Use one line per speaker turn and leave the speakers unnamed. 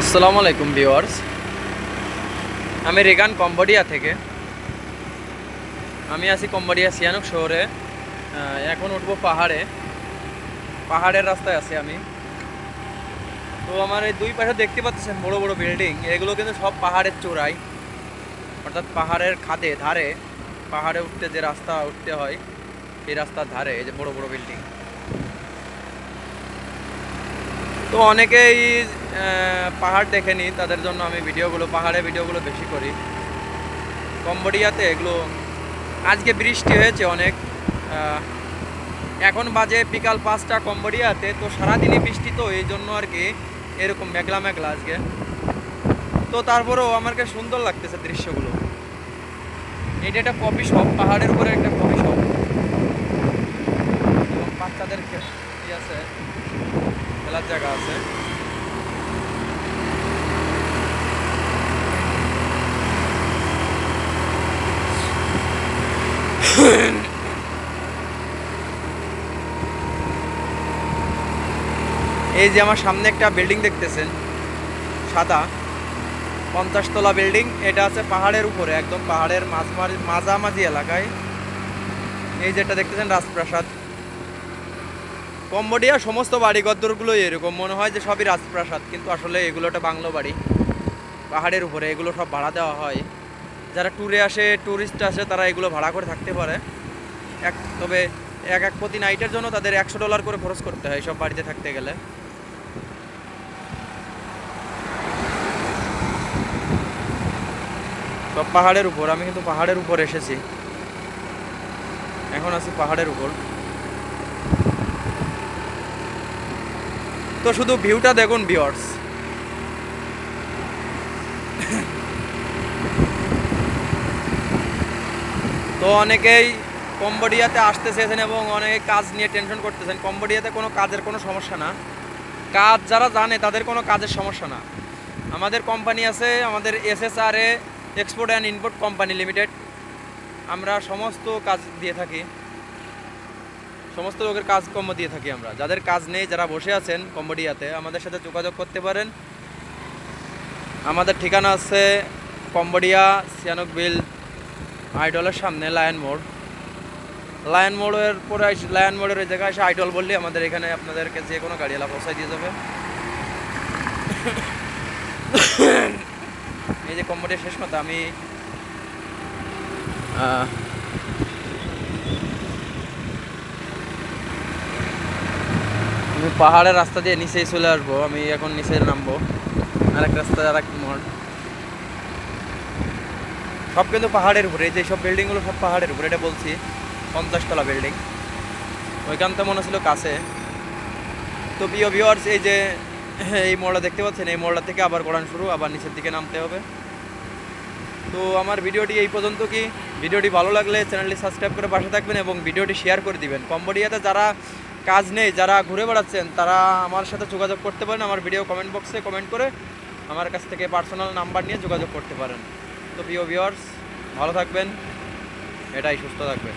আসসালামু আলাইকুম ভিউয়ার্স, আমি রেগান কম্বোডিয়া থেকে। আমি আছি কম্বোডিয়া সিয়ানুক শহরে। এখন উঠবো পাহাড়ের রাস্তায় আছি আমি। তো আমার এই দুই পাশে দেখতে পাচ্ছেন বড় বড় বিল্ডিং, এগুলো কিন্তু সব পাহাড়ের চূড়ায়, অর্থাৎ পাহাড়ের ধারে পাহাড়ে উঠতে যে রাস্তা উঠতে হয় এই রাস্তার ধারে এই যে বড় বড় বিল্ডিং। তো অনেকেই পাহাড় দেখেনি, তাদের জন্য আমি পাহাড়ের ভিডিওগুলো বেশি করি। কম্বোডিয়াতে এগুলো আজকে বৃষ্টি হয়েছে অনেক। এখন বাজে বিকাল 5টা কম্বোডিয়াতে। তো সারাদিনই বৃষ্টি, তো এই জন্য আর কি এরকম মেঘলা মেঘলা আজকে। তো তারপরেও আমার কাছে সুন্দর লাগতেছে দৃশ্যগুলো। এটা একটা কফি শপ, পাহাড়ের উপরে একটা কফি শপ, এবং বাচ্চাদের আছে, খেলার জায়গা আছে। এই যে আমার সামনে একটা বিল্ডিং দেখতেছেন, সাদা 50 তলা বিল্ডিং। এটা আছে পাহাড়ের উপরে, একদম পাহাড়ের মাঝামাঝি এলাকায়। এই যেটা দেখতেছেন রাজপ্রাসাদ। কম্বোডিয়ার সমস্ত বাড়িঘরগুলোই এরকম মনে হয় যে সবই রাজপ্রাসাদ, কিন্তু আসলে এগুলো একটা বাংলো বাড়ি। পাহাড়ের উপরে এগুলো সব ভাড়া দেওয়া হয়। যারা ট্যুরিস্ট আসে তারা এগুলো ভাড়া করে থাকতে পারে। তবে এক প্রতি নাইটের জন্য তাদের $100 করে খরচ করতে হয় সব বাড়িতে থাকতে গেলে। সব পাহাড়ের উপর। আমি কিন্তু পাহাড়ের উপর এসেছি, এখন আছি পাহাড়ের উপর। তো শুধু ভিউটা দেখুন ভিউয়ার্স। তো অনেকেই কম্বোডিয়াতে আসতে চেয়েছেন এবং অনেকে কাজ নিয়ে টেনশন করতেছেন। কম্বোডিয়াতে কোনো কাজের কোনো সমস্যা না, কাজ যারা জানে তাদের কোনো কাজের সমস্যা না। আমাদের কোম্পানি আছে, আমাদের SSRA export and import company limited. আমরা সমস্ত কাজ দিয়ে থাকি, সমস্ত লোকের কাজকর্ম দিয়ে থাকি আমরা। যাদের কাজ নেই, যারা বসে আছেন কম্বোডিয়াতে, আমাদের সাথে যোগাযোগ করতে পারেন। আমাদের ঠিকানা আছে কম্বোডিয়া সিয়ানুক বিল আইডলের সামনে লায়ন মোড়ের পরে লায়ন মোড়ের ওই জায়গায় এসে আইডল বললে আমাদের এখানে আপনাদেরকে যে কোনো গাড়িওয়ালা পৌঁছায় দিয়ে যাবে। এই যে কম্বোডিয়া শেষ কথা। আমি পাহাড়ের রাস্তা দিয়ে নিচেই চলে আসবো। আমি এখন নিচে নামবো, আরেক রাস্তা আরেক মোড়। সব কিন্তু পাহাড়ের উপরে। এই যে সব বিল্ডিংগুলো সব পাহাড়ের উপরে। এটা বলছি 50 তলা বিল্ডিং, ওইখান তো মনে ছিল কাছে। তো প্রিয় ভিউয়ার্স, এই যে এই মোড়টা দেখতে পাচ্ছেন, এই মোড়টা থেকে আবার গড়ান শুরু, আবার নিচের দিকে নামতে হবে। তো আমার ভিডিওটি এই পর্যন্ত। ভিডিওটি ভালো লাগলে চ্যানেলটি সাবস্ক্রাইব করে পাশে থাকবেন এবং ভিডিওটি শেয়ার করে দিবেন। কম্বোডিয়াতে যারা কাজ নেই, যারা ঘুরে বেড়াচ্ছেন, তারা আমার সাথে যোগাযোগ করতে পারেন। আমার ভিডিও কমেন্ট বক্সে কমেন্ট করে আমার কাছ থেকে পার্সোনাল নাম্বার নিয়ে যোগাযোগ করতে পারেন। তো প্রিয় ভিউয়ার্স, ভালো থাকবেন, এটাই সুস্থ থাকবেন।